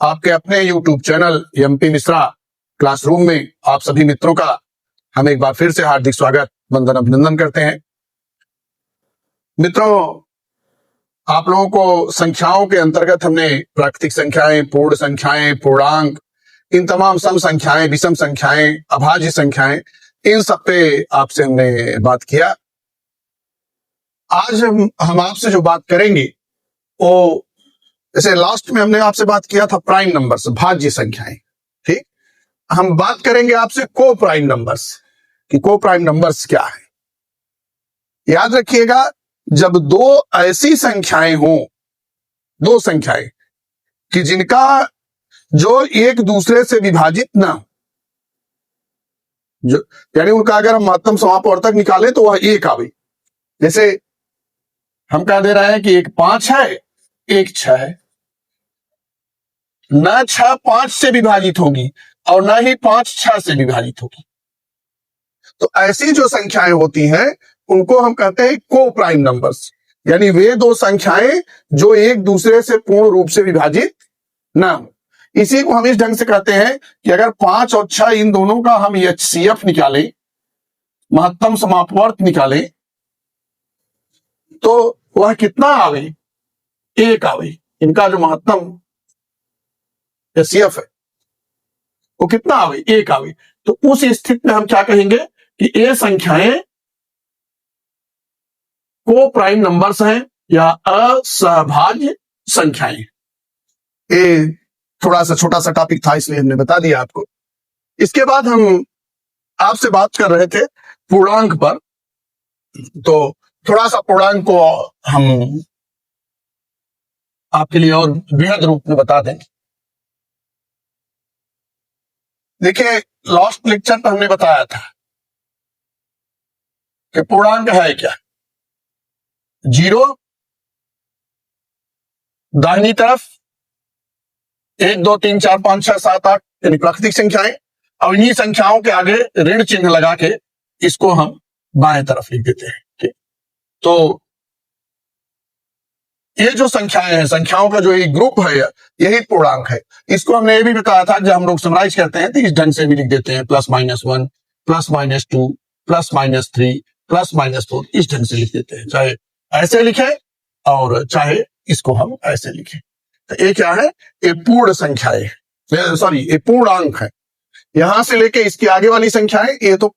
आपके अपने YouTube channel MP Mishra classroom में आप सभी मित्रों का हम एक बार फिर से हार्दिक स्वागत, वंदन, अभिनंदन करते हैं। मित्रों, आप लोगों को संख्याओं के अंतर्गत हमने प्राकृतिक संख्याएं, पूर्ण संख्याएं, पूर्णांक, इन तमाम सम संख्याएं, विषम संख्याएं, अभाज्य संख्याएं, इन सब पे आपसे हमने बात किया। आज हम आपसे जो बात करेंगे वो, जैसे लास्ट में हमने आपसे बात किया था प्राइम नंबर्स, भाज्य संख्याएं, ठीक। हम बात करेंगे आपसे को प्राइम नंबर्स कि को प्राइम नंबर्स क्या है। याद रखिएगा, जब दो ऐसी संख्याएं हों, दो संख्याएं कि जिनका जो एक दूसरे से विभाजित ना हो, जो यानी उनका अगर हम महत्तम समापवर्तक निकालें तो वह एक आवे। जैसे हम कह दे रहे हैं कि एक 5 है, एक 6 है, न 6 5 से विभाजित होगी और न ही 5 6 से विभाजित होगी। तो ऐसी जो संख्याएं होती हैं उनको हम कहते हैं को प्राइम नंबर्स, यानी वे दो संख्याएं जो एक दूसरे से पूर्ण रूप से विभाजित ना हो। इसी को हम इस ढंग से कहते हैं कि अगर 5 और 6 इन दोनों का हम HCF निकालें, महत्तम समापवर्त निकालें, तो वह कितना आवे? एक आवे। इनका जो महत्तम HCF है वो कितना आवे? एक आवे। तो उस स्थिति में हम क्या कहेंगे कि ये संख्याएं को प्राइम नंबर्स हैं या असहभाज्य संख्याएं। ये थोड़ा सा छोटा सा टॉपिक था, इसलिए हमने बता दिया आपको। इसके बाद हम आपसे बात कर रहे थे पूर्णांक पर, तो थोड़ा सा पूर्णांक को हम आपके लिए और बृहद रूप में बता दें। देखिए, लास्ट लेक्चर पर हमने बताया था कि पूर्णांक है क्या? 0 दाहिनी तरफ 1 2 3 4 5 6 7 8 यानी प्राकृतिक संख्याएं, और इन्हीं संख्याओं के आगे ऋण चिन्ह लगा के इसको हम बाएं तरफ लिख देते हैं, ठीक। तो ये जो संख्याएं हैं, संख्याओं का जो एक ग्रुप है, यही पूर्णांक है। इसको हमने ये भी बताया था, जब हम लोग समराइज करते हैं तो इस ढंग से भी लिख देते हैं, +-1 +-2 +-3 +-4, इस ढंग से लिख देते हैं। चाहे ऐसे लिखें और चाहे इसको हम ऐसे लिखें। तो ये क्या है? ये पूर्ण संख्याएं, सॉरी, ये पूर्णांक है। यहां से लेके इसकी आगे वाली संख्याएं, ये तो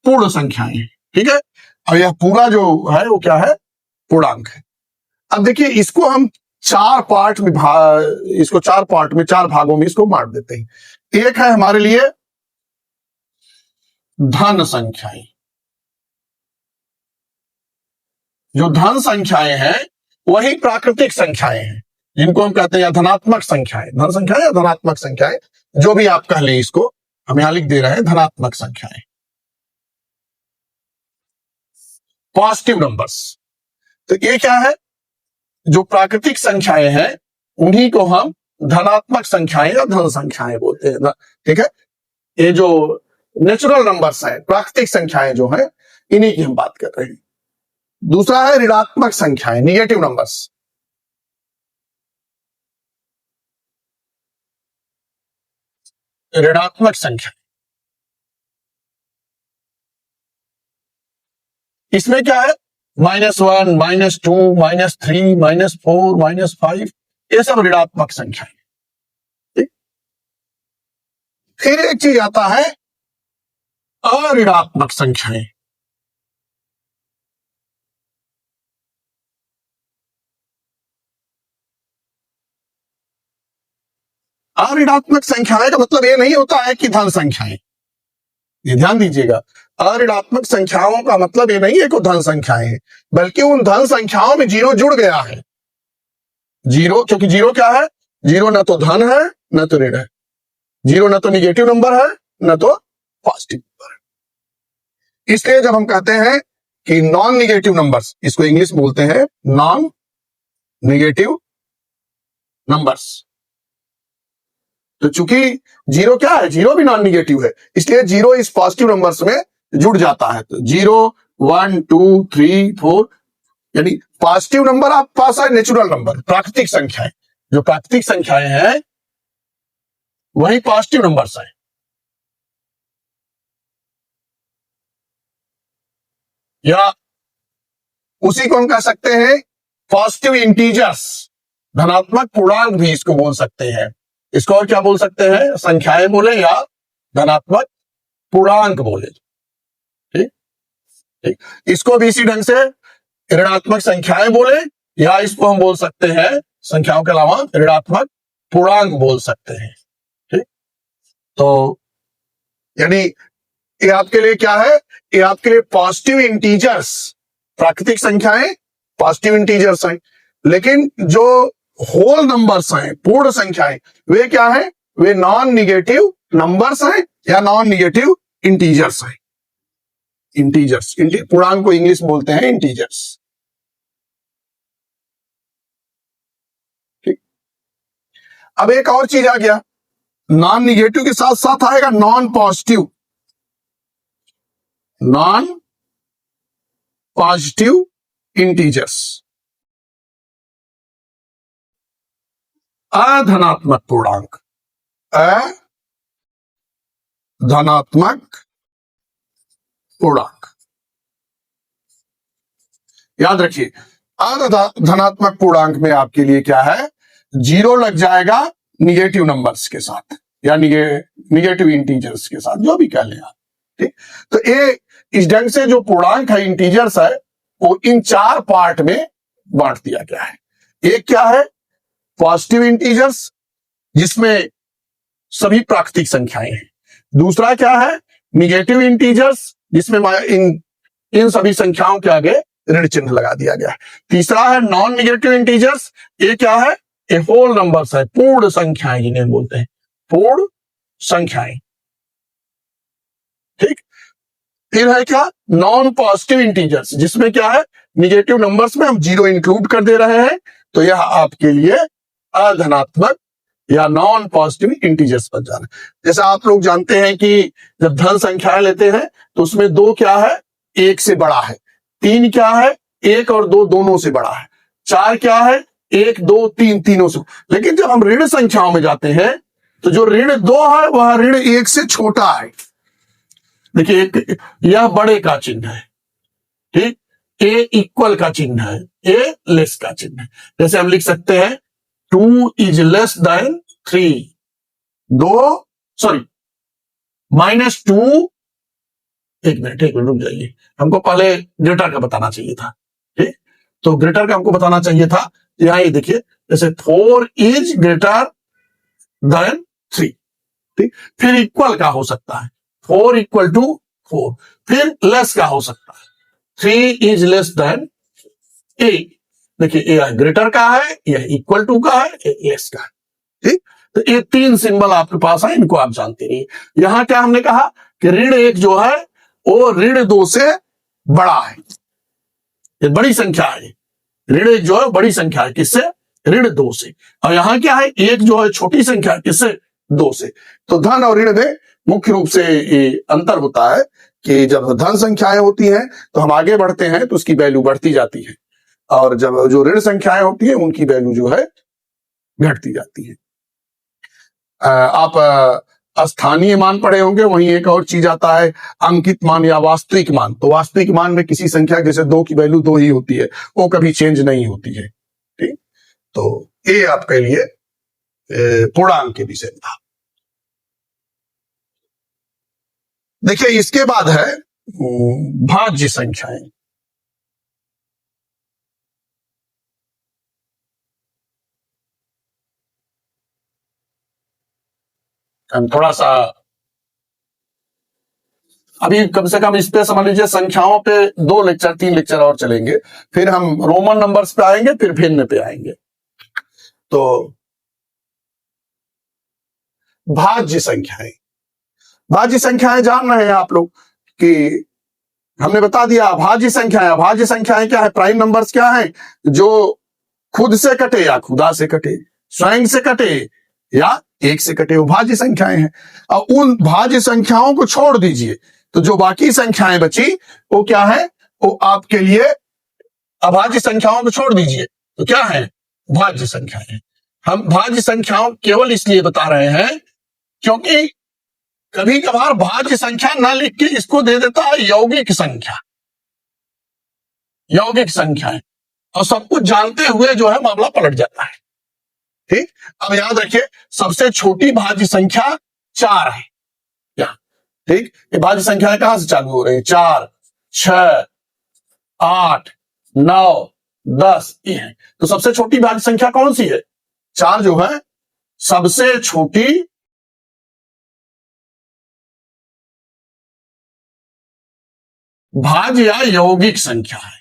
पूर्ण संख्याएं, ठीक है। और यह पूरा जो है वो क्या है? पूर्णांक है। अब देखिए, इसको हम चार पार्ट में इसको चार पार्ट में, चार भागों में इसको बांट देते हैं। एक है हमारे लिए धन संख्याएं। जो धन संख्याएं हैं वही प्राकृतिक संख्याएं हैं, जिनको हम कहते हैं धनात्मक संख्याएं। धन संख्याएं या धनात्मक संख्याएं, जो भी आप कह लें, इसको हम यहां लिख दे रहे हैं धनात्मक संख्याएं, पॉजिटिव नंबर्स। तो ये क्या है? जो प्राकृतिक संख्याएं हैं उन्हीं को हम धनात्मक संख्याएं या धन संख्याएं बोलते हैं, ठीक है। ये जो नेचुरल नंबर्स हैं, प्राकृतिक संख्याएं जो हैं, इन्हीं की हम बात कर रहे हैं। दूसरा है ऋणात्मक संख्याएं, निगेटिव नंबर्स। ऋणात्मक संख्या, इसमें क्या है? -1 -2 -3 -4 -5, ये सब ऋणात्मक संख्याएं, ठीक। फिर एक चीज आता है अऋणात्मक संख्याएं। अऋणात्मक संख्याएं का मतलब ये नहीं होता है कि धन संख्याएं, ये ध्यान दीजिएगा। अऋणात्मक संख्याओं का मतलब ये नहीं है कि धन संख्याएं हैं, बल्कि उन धन संख्याओं में 0 जुड़ गया है। 0, क्योंकि 0 क्या है? 0 न तो धन है न तो ऋण है, 0 न तो निगेटिव नंबर है न तो पॉजिटिव नंबर है। इसलिए जब हम कहते हैं कि नॉन निगेटिव नंबर्स, इसको इंग्लिश बोलते हैं नॉन निगेटिव नंबर्स। तो चूंकि 0 क्या है? 0 भी नॉन निगेटिव है, इसलिए 0 इस पॉजिटिव नंबर्स में जुड़ जाता है। तो 0 1 2 3 4, यानी पॉजिटिव नंबर आपके पास है, नेचुरल नंबर, प्राकृतिक संख्याएं। जो प्राकृतिक संख्याएं हैं वही पॉजिटिव नंबर्स हैं। या उसी को हम कह सकते हैं पॉजिटिव इंटीजर्स, धनात्मक पूर्णांक भी इसको बोल सकते हैं। इसको और क्या बोल सकते हैं, संख्याएं बोले या धनात्मक पूर्णांक बोले। ठीक ठीक, इसको भी इसी ढंग से ऋणात्मक संख्याएं बोले या इसको हम बोल सकते हैं संख्याओं के अलावा ऋणात्मक पूर्णांक बोल सकते हैं। ठीक, तो यानी ये आपके लिए क्या है, ये आपके लिए पॉजिटिव इंटीजर्स, प्राकृतिक संख्याएं पॉजिटिव इंटीजर्स हैं, लेकिन जो होल नंबर्स हैं, पूर्ण संख्याएं, वे क्या हैं, वे नॉन निगेटिव नंबर्स हैं या नॉन निगेटिव इंटीजर्स हैं। इंटीजर्स, पूर्णांक को इंग्लिश बोलते हैं इंटीजर्स। ठीक, अब एक और चीज आ गया, नॉन निगेटिव के साथ साथ आएगा non positive, non positive integers, अधनात्मक पूर्णांक, अधनात्मक पूर्णांक। याद रखिए, अधनात्मक पूर्णांक में आपके लिए क्या है, जीरो लग जाएगा निगेटिव नंबर्स के साथ या निगेटिव इंटीजर्स के साथ, जो भी कह लें आप। ठीक, तो ये इस ढंग से जो पूर्णांक है, इंटीजर्स है, वो इन चार पार्ट में बांट दिया गया है। एक क्या है, पॉजिटिव इंटीजर्स, जिसमें सभी प्राकृतिक संख्याएं हैं। दूसरा क्या है, निगेटिव इंटीजर्स, जिसमें इन सभी संख्याओं के आगे ऋण चिन्ह लगा दिया गया है। तीसरा है नॉन निगेटिव इंटीजर्स, ये क्या है, ये होल नंबर्स है, पूर्ण संख्याएं जिन्हें बोलते हैं, पूर्ण संख्याएं। ठीक, फिर है क्या, नॉन पॉजिटिव इंटीजर्स, जिसमें क्या है, निगेटिव नंबर्स में हम जीरो इंक्लूड कर दे रहे हैं, तो यह आपके लिए अधनात्मक या नॉन पॉजिटिव इंटीजर्स बन जा रहा है। जैसा आप लोग जानते हैं कि जब धन संख्याएं लेते हैं तो उसमें दो क्या है, एक से बड़ा है, तीन क्या है, एक और दो दोनों से बड़ा है, चार क्या है, एक दो तीन तीनों से। लेकिन जब हम ऋण संख्याओं में जाते हैं तो जो ऋण दो है वह ऋण एक से छोटा है। देखिए, यह बड़े का चिन्ह है, ठीक, ए इक्वल का चिन्ह है, ए लेस का चिन्ह है। जैसे हम लिख सकते हैं 2 इज लेस देन 3, -2, एक मिनट रुक जाइए, हमको पहले ग्रेटर का बताना चाहिए था। ठीक, तो ग्रेटर का हमको बताना चाहिए था। यहां ये देखिए, जैसे 4 इज ग्रेटर देन 3, ठीक, फिर इक्वल का हो सकता है 4 इक्वल टू 4, फिर लेस का हो सकता है 3 इज लेस देन 8। देखिए, ये ग्रेटर का है, यह इक्वल टू का है, ये लेस का है। ठीक, तो ये तीन सिंबल आपके पास है, इनको आप जानते रहिए। यहां क्या हमने कहा कि ऋण एक जो है वो ऋण दो से बड़ा है, ये बड़ी संख्या है। ऋण एक जो है बड़ी संख्या है, किससे, ऋण दो से। और यहां क्या है, एक जो है छोटी संख्या है, किससे, दो से। तो धन और ऋण में मुख्य रूप से ये अंतर होता है कि जब धन संख्याएं होती हैं तो हम आगे बढ़ते हैं तो उसकी वैल्यू बढ़ती जाती है, और जब जो ऋण संख्याएं होती हैं उनकी वैल्यू जो है घटती जाती है। आप स्थानीय मान पढ़े होंगे, वहीं एक और चीज आता है अंकित मान या वास्तविक मान। तो वास्तविक मान में किसी संख्या, जैसे 2 की वैल्यू 2 ही होती है, वो कभी चेंज नहीं होती है। ठीक, तो ये आपके लिए पूर्णांक के विषय था। देखिए, इसके बाद है भाज्य संख्याएं। हम थोड़ा सा अभी कम से कम इस पे समझ लीजिए, संख्याओं पे 2 लेक्चर 3 लेक्चर और चलेंगे, फिर हम रोमन नंबर्स पे आएंगे, फिर भिन्न पे आएंगे। तो भाज्य संख्याएं, भाज्य संख्याएं जान रहे हैं आप लोग कि हमने बता दिया भाज्य संख्याएं। भाज्य संख्याएं क्या है, प्राइम नंबर्स क्या है, जो खुद से कटे या खुदा से कटे, स्वयं से कटे या एक से कटे, वो भाज्य संख्याएं हैं। अब उन भाज्य संख्याओं को छोड़ दीजिए, तो जो बाकी संख्याएं बची वो क्या है, वो आपके लिए अभाज्य संख्याओं को छोड़ दीजिए तो क्या है, भाज्य संख्याएं। हम भाज्य संख्याओं केवल इसलिए बता रहे हैं क्योंकि कभी कभार भाज्य संख्या न लिख के इसको दे देता है यौगिक संख्या, यौगिक संख्या है, और सब कुछ जानते हुए जो है मामला पलट जाता है। ठीक, अब याद रखिए सबसे छोटी भाज्य संख्या 4 है क्या? ठीक, ये भाज्य संख्याएं कहां से चालू हो रही है? 4, 6, 8, 9, 10 ये है। तो सबसे छोटी भाज्य संख्या कौन सी है? 4 जो है सबसे छोटी भाज्य या यौगिक संख्या है।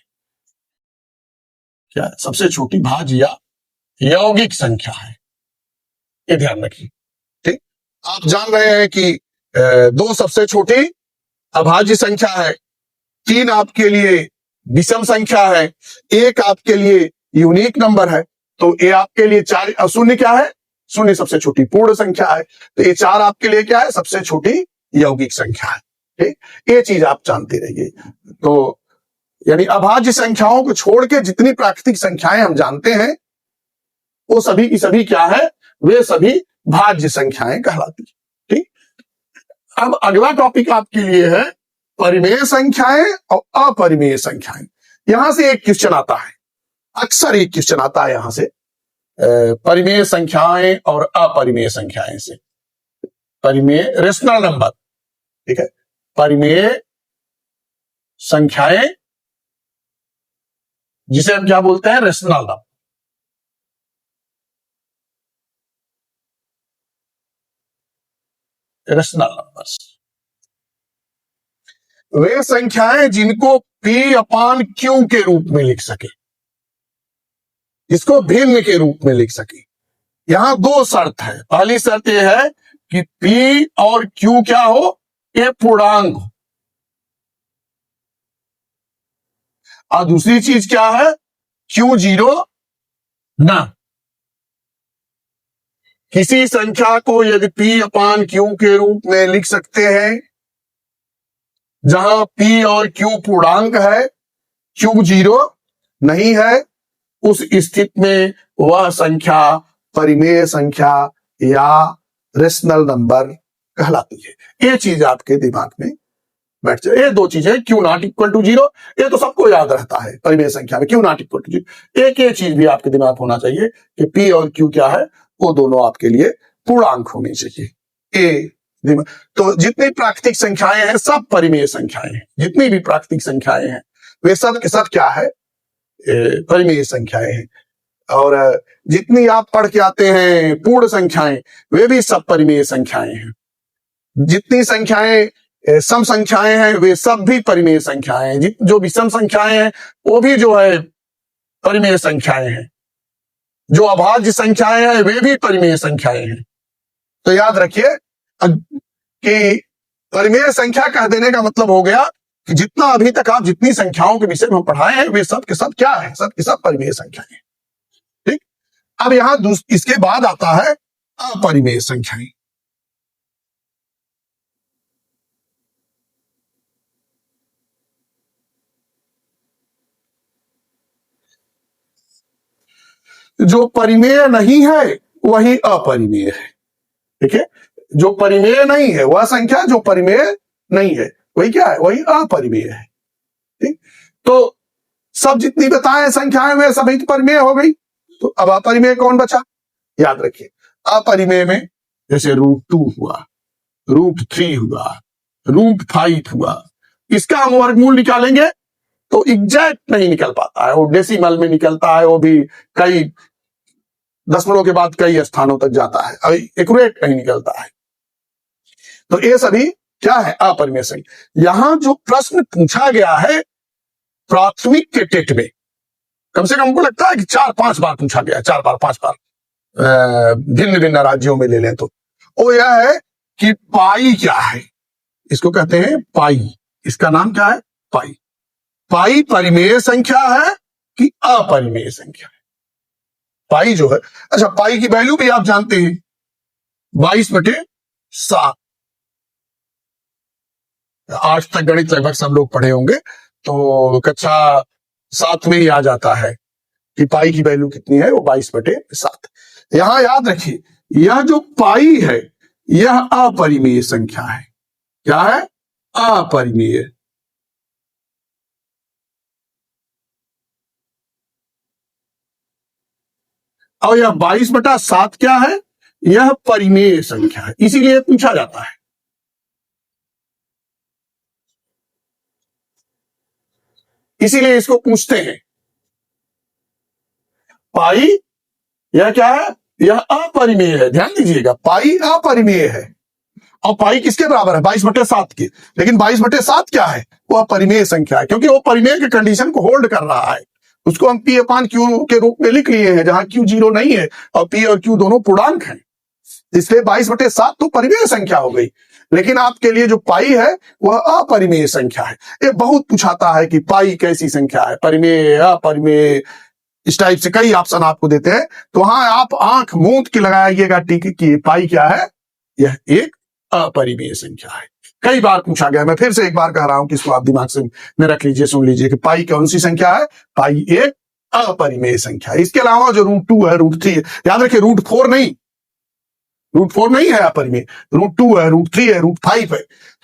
क्या? सबसे छोटी भाज्य या यौगिक संख्या है, ये ध्यान रखिए। ठीक, आप जान रहे हैं कि 2 सबसे छोटी अभाज्य संख्या है, 3 आपके लिए विषम संख्या है, 1 आपके लिए यूनिक नंबर है। तो ये आपके लिए 4, शून्य क्या है? शून्य सबसे छोटी पूर्ण संख्या है। तो ये 4 आपके लिए क्या है? सबसे छोटी यौगिक संख्या है। ठीक, ये चीज आप जानते रहिए। तो यानी अभाज्य संख्याओं को छोड़ के जितनी प्राकृतिक संख्याएं हम जानते हैं वो सभी की सभी क्या है? वे सभी भाज्य संख्याएं कहलाती है। ठीक, अब अगला टॉपिक आपके लिए है परिमेय संख्याएं और अपरिमेय संख्याएं। यहां से एक क्वेश्चन आता है, अक्सर एक क्वेश्चन आता है यहां से, परिमेय संख्याएं और अपरिमेय संख्याएं से। परिमेय रेशनल नंबर, ठीक है, परिमेय संख्याएं जिसे हम क्या बोलते हैं? Rational number. रेशनल नंबर्स वे संख्याएं जिनको P अपान Q के रूप में लिख सके, इसको भिन्न के रूप में लिख सके। यहां 2 शर्त है। पहली शर्त यह है कि P और Q क्या हो? ये पूर्णांक हो। और दूसरी चीज क्या है? Q0 ना। किसी संख्या को यदि P अपान Q के रूप में लिख सकते हैं जहां P और Q पूर्णांक है, Q0 नहीं है, उस स्थिति में वह संख्या परिमेय संख्या या रेशनल नंबर कहलाती है। ये चीज आपके दिमाग में बैठ जाए। ये 2 चीजें, Q नॉट इक्वल टू 0, ये तो सबको याद रहता है परिमेय संख्या में Q नॉट इक्वल टू 0। एक ये चीज भी आपके दिमाग होना चाहिए कि P और Q क्या है? वो दोनों आपके लिए पूर्णांक होनी चाहिए। ए तो जितनी प्राकृतिक संख्याएं हैं सब परिमेय संख्याएं हैं। जितनी भी प्राकृतिक संख्याएं हैं वे सब के सब क्या है? परिमेय संख्याएं हैं। और जितनी आप पढ़ के आते हैं पूर्ण संख्याएं, वे भी सब परिमेय संख्याएं हैं। जितनी संख्याएं सम संख्याएं हैं वे सब भी परिमेय संख्याएं हैं। जो विषम संख्याएं हैं वो भी जो है परिमेय संख्याएं हैं। जो अभाज्य संख्याएं हैं वे भी परिमेय संख्याएं हैं। तो याद रखिए कि परिमेय संख्या कह देने का मतलब हो गया कि जितना अभी तक आप जितनी संख्याओं के विषय में पढ़ाए हैं वे सब के सब क्या है? सब के सब परिमेय संख्याएं। ठीक, अब यहां इसके बाद आता है अपरिमेय संख्याएं। जो परिमेय नहीं है वही अपरिमेय है। ठीक है, जो परिमेय नहीं है वह संख्या जो परिमेय नहीं है वही क्या है? वही अपरिमेय है। ठीक, तो सब जितनी बताएं संख्याएं वे सभी परिमेय हो गई। तो अब अपरिमेय कौन बचा? याद रखिए, अपरिमेय में जैसे √2 हुआ, √3 हुआ, √5 हुआ, इसका हम वर्गमूल निकालेंगे तो एग्जैक्ट नहीं निकल पाता है, वो डेसिमल में निकलता है, वो भी कई दशमलव के बाद कई स्थानों तक जाता है, अभी एक्यूरेट नहीं निकलता है। तो ये सभी क्या है? अपरिमेय संख्या। यहां जो प्रश्न पूछा गया है प्राथमिक के टेट में, कम से कम हमको लगता है कि 4-5 बार पूछा गया, 4 बार 5 बार, भिन्न भिन्न राज्यों में ले लें तो वो यह है कि पाई क्या है? इसको कहते हैं पाई। इसका नाम क्या है? पाई। पाई परिमेय संख्या है कि अपरिमेय संख्या है? पाई जो है, अच्छा पाई की वैल्यू भी आप जानते हैं 22/7। 8 तक गणित लगभग सब लोग पढ़े होंगे, तो कक्षा 7 में ही आ जाता है कि पाई की वैल्यू कितनी है, वो 22/7। यहां याद रखिए, यह जो पाई है यह अपरिमेय संख्या है। क्या है? अपरिमेय। और यह 22/7 क्या है? यह परिमेय संख्या है, इसीलिए पूछा जाता है। इसीलिए इसको पूछते हैं। पाई यह क्या है? यह अपरिमेय है। ध्यान दीजिएगा, पाई अपरिमेय है। और पाई किसके बराबर है? 22/7 के। लेकिन 22/7 क्या है? वह परिमेय संख्या है, क्योंकि वो परिमेय के कंडीशन को होल्ड कर रहा है। उसको हम पी अपान क्यू के रूप में लिख लिए हैं, जहां क्यू 0 नहीं है और पी और क्यू दोनों पूर्णांक हैं। इसलिए 22/7 तो परिमेय संख्या हो गई। लेकिन आपके लिए जो पाई है वह अपरिमेय संख्या है। ये बहुत पूछाता है कि पाई कैसी संख्या है, परिमेय, अपरिमेय, इस टाइप से कई ऑप्शन आपको देते हैं। तो हाँ, आप आंख मूंद के लगाइएगा टीके की पाई क्या है? यह एक अपरिमेय संख्या है। कई बार पूछा गया, मैं फिर से एक बार कह रहा हूं कि इसको आप दिमाग से में रख लीजिए, सुन लीजिए कि पाई कौन सी संख्या है? पाई एक अपरिमेय संख्या है। इसके अलावा जो √2 है, √3 है, याद रखिए √4 नहीं, √4 नहीं है अपरिमेय, √2 है, √3 है, √5 है।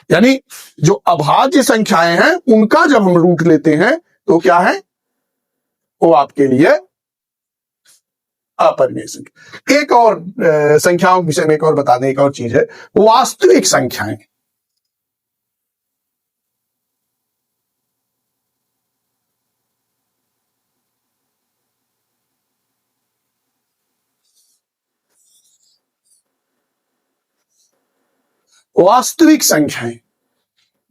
यानी जो अभाज्य संख्याएं हैं उनका जब हम रूट लेते हैं तो क्या है? वो आपके लिए अपरिमेय संख्या। एक और संख्याओं के विषय में एक और बता दें, एक और चीज है, वास्तविक संख्याएं। वास्तविक संख्याएं,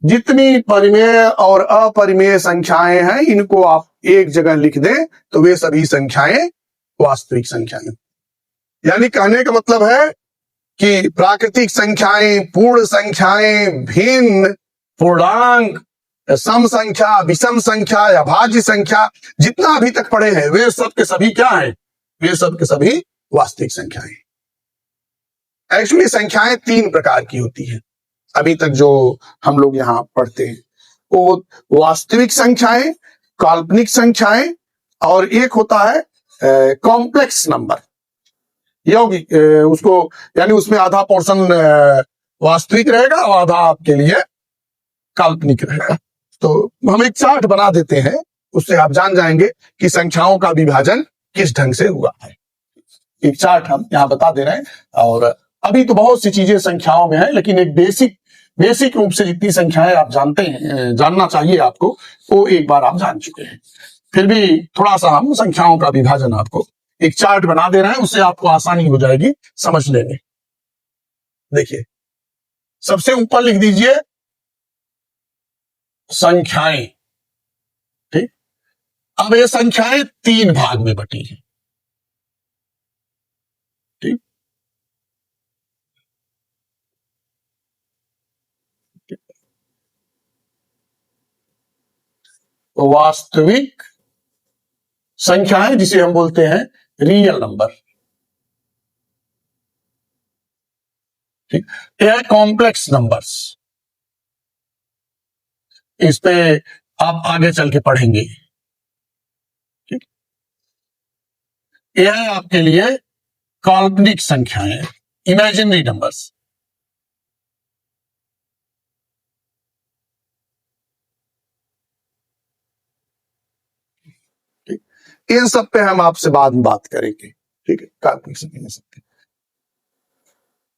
जितनी परिमेय और अपरिमेय संख्याएं हैं, इनको आप एक जगह लिख दें तो वे सभी संख्याएं वास्तविक संख्याएं। यानी कहने का मतलब है कि प्राकृतिक संख्याएं, पूर्ण संख्याएं, भिन्न, पूर्णांक, सम संख्या, विषम संख्या, अभाज्य संख्या, जितना अभी तक पढ़े हैं वे सब के सभी क्या है? वे सब के सभी वास्तविक संख्याएं। एक्चुअली संख्याएं 3 प्रकार की होती हैं अभी तक जो हम लोग यहां पढ़ते हैं। वो वास्तविक संख्याएं, काल्पनिक संख्याएं, और एक होता है कॉम्प्लेक्स नंबर। यौगिक उसको, यानी उसमें आधा पोर्शन वास्तविक रहेगा और आधा आपके लिए काल्पनिक रहेगा। तो हम एक चार्ट बना देते हैं, उससे आप जान जाएंगे कि संख्याओं का विभाजन किस ढंग से हुआ है। एक चार्ट हम यहां बता दे रहे हैं। और अभी तो बहुत सी चीजें संख्याओं में है, लेकिन एक बेसिक रूप से जितनी संख्याएं आप जानते हैं, जानना चाहिए आपको, वो एक बार आप जान चुके हैं। फिर भी थोड़ा सा हम संख्याओं का विभाजन आपको एक चार्ट बना दे रहे हैं, उससे आपको आसानी हो जाएगी समझने में। देखिए, सबसे ऊपर लिख दीजिए संख्याएं। ठीक, अब ये संख्याएं 3 भाग में बटी हैं। ठीक, वास्तविक संख्याएं, जिसे हम बोलते हैं रियल नंबर। ठीक, यह कॉम्प्लेक्स नंबर्स, इस पे आप आगे चल के पढ़ेंगे। ठीक, यह है आपके लिए काल्पनिक संख्याएं, इमेजिनरी नंबर्स। ठीक, इन सब पे हम आपसे बाद में बात करेंगे। ठीक है, काल्पनिक संख्याएं सब।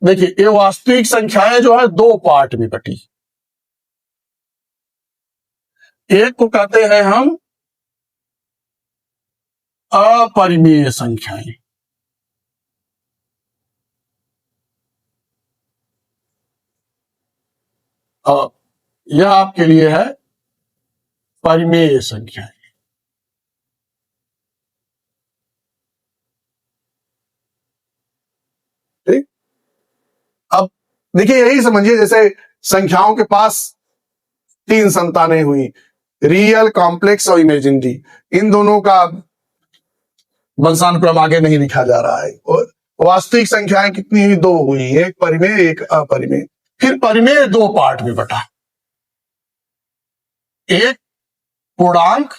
देखिए, ये वास्तविक संख्याएं जो है 2 पार्ट में बटी। एक को कहते हैं हम अपरिमेय संख्याएं, और यह आपके लिए है परिमेय संख्याएं। ठीक, अब देखिए, यही समझिए जैसे संख्याओं के पास 3 संतानें हुई, रियल, कॉम्प्लेक्स और इमेजिनरी। इन दोनों का वंशानुक्रम आगे नहीं लिखा जा रहा है। और वास्तविक संख्याएं कितनी हुई? 2 हुई, एक परिमेय एक अपरिमेय। फिर परिमेय 2 पार्ट में बटा, एक पूर्णांक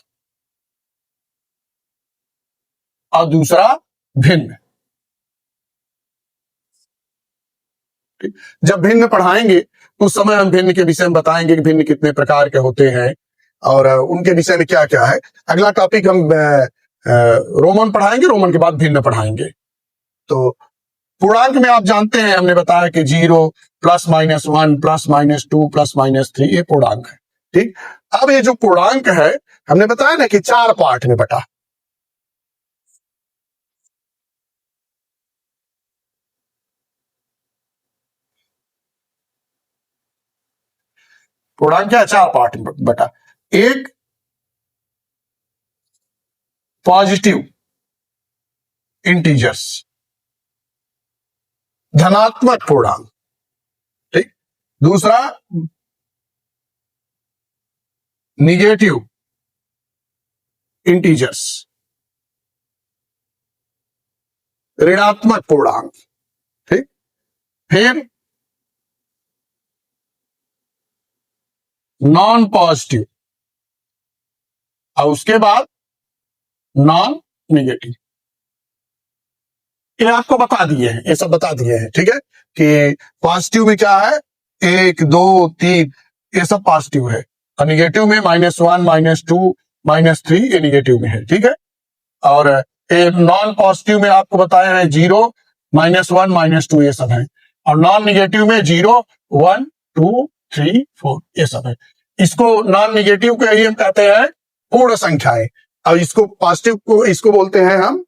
और दूसरा भिन्न। ठीक, जब भिन्न पढ़ाएंगे उस समय हम भिन्न के विषय में बताएंगे कि भिन्न कितने प्रकार के होते हैं और उनके विषय में क्या क्या है। अगला टॉपिक हम रोमन पढ़ाएंगे, रोमन के बाद भिन्न पढ़ाएंगे। तो पूर्णांक में आप जानते हैं, हमने बताया कि 0 +-1 +-2 +-3 ये पूर्णांक है। ठीक, अब ये जो पूर्णांक है हमने बताया ना कि 4 पार्ट में बटा। पूर्णांक क्या है? 4 पार्ट में बटा। एक पॉजिटिव इंटीजर्स, धनात्मक पूर्णांक। ठीक, दूसरा निगेटिव इंटीजर्स, ऋणात्मक पूर्णांक। ठीक, फिर नॉन पॉजिटिव और उसके बाद नॉन निगेटिव। ये आपको बता दिए हैं, ये सब बता दिए हैं। ठीक है, कि पॉजिटिव में क्या है 1 2 3 ये सब पॉजिटिव है और निगेटिव में -1 -2 -3 ये निगेटिव में है। ठीक है, और नॉन पॉजिटिव में आपको बताया है 0 -1 -2 ये सब है और नॉन निगेटिव में 0 1 2 3 4 ये सब है। इसको नॉन निगेटिव को ही हम कहते हैं पूर्ण संख्याएं और इसको पॉजिटिव को इसको बोलते हैं हम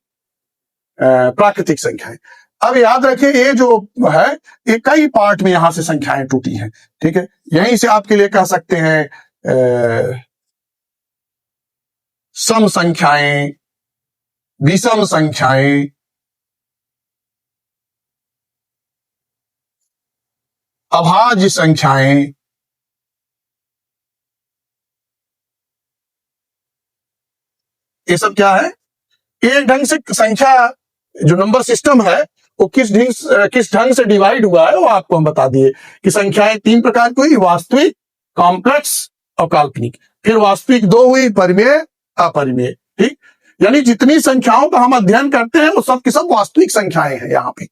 प्राकृतिक संख्याएं। अब याद रखिए ये जो है ये कई पार्ट में यहां से संख्याएं टूटी हैं। ठीक है, यहीं से आपके लिए कह सकते हैं सम संख्याएं, विषम संख्याएं, अभाज्य संख्याएं, ये सब क्या है? एक ढंग से संख्या जो नंबर सिस्टम है वो किस ढंग से डिवाइड हुआ है वो आपको हम बता दिए कि संख्याएं 3 प्रकार की हुई, वास्तविक, कॉम्प्लेक्स और काल्पनिक। फिर वास्तविक 2 हुई, परिमेय, अपरिमेय। ठीक, यानी जितनी संख्याओं का हम अध्ययन करते हैं वो सब की सब वास्तविक संख्याएं हैं यहाँ पे।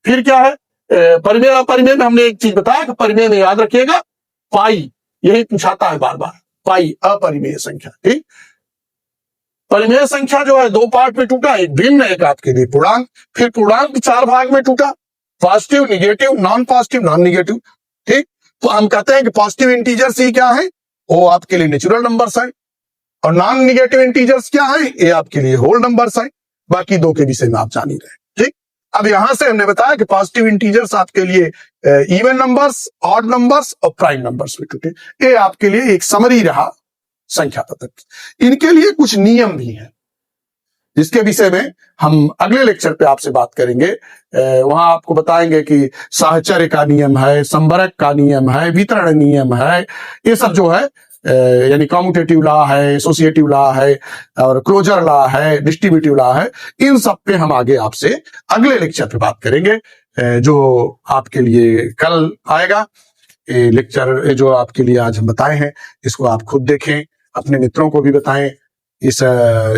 फिर क्या है परिमेय अपरिमेय में हमने एक चीज बताया कि परिमेय में याद रखिएगा पाई, यही पूछाता है बार बार, पाई अपरिमेय संख्या। ठीक, परिमेय संख्या जो है 2 पार्ट में टूटा, एक भिन्न एक आपके लिए पूर्णांक। फिर पूर्णांक 4 भाग में टूटा, positive, negative, non positive, non negative. ठीक, तो हम कहते हैं कि पॉजिटिव इंटीजर्स ही क्या है, वो आपके लिए नेचुरल नंबर्स है और नॉन निगेटिव इंटीजर्स क्या है, ये आपके लिए होल नंबर्स है। बाकी 2 के विषय में आप जान ही रहे। ठीक, अब यहां से हमने बताया कि पॉजिटिव इंटीजर्स आपके लिए इवन नंबर्स, ऑड नंबर्स और प्राइम नंबर्स में टूटे। ये आपके लिए एक समरी रहा संख्या पद्धति। इनके लिए कुछ नियम भी हैं जिसके विषय में हम अगले लेक्चर पे आपसे बात करेंगे। वहां आपको बताएंगे कि साहचर्य का नियम है, संबरक का नियम है, वितरण नियम है, ये सब जो है यानी कॉम्यूटेटिव लॉ है, एसोसिएटिव लॉ है और क्लोजर लॉ है, डिस्ट्रीब्यूटिव लॉ है। इन सब पे हम आगे आपसे अगले लेक्चर पे बात करेंगे जो आपके लिए कल आएगा। ये लेक्चर जो आपके लिए आज हम बताए हैं इसको आप खुद देखें, अपने मित्रों को भी बताएं। इस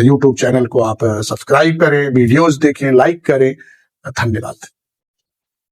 YouTube चैनल को आप सब्सक्राइब करें, वीडियोस देखें, लाइक करें। धन्यवाद।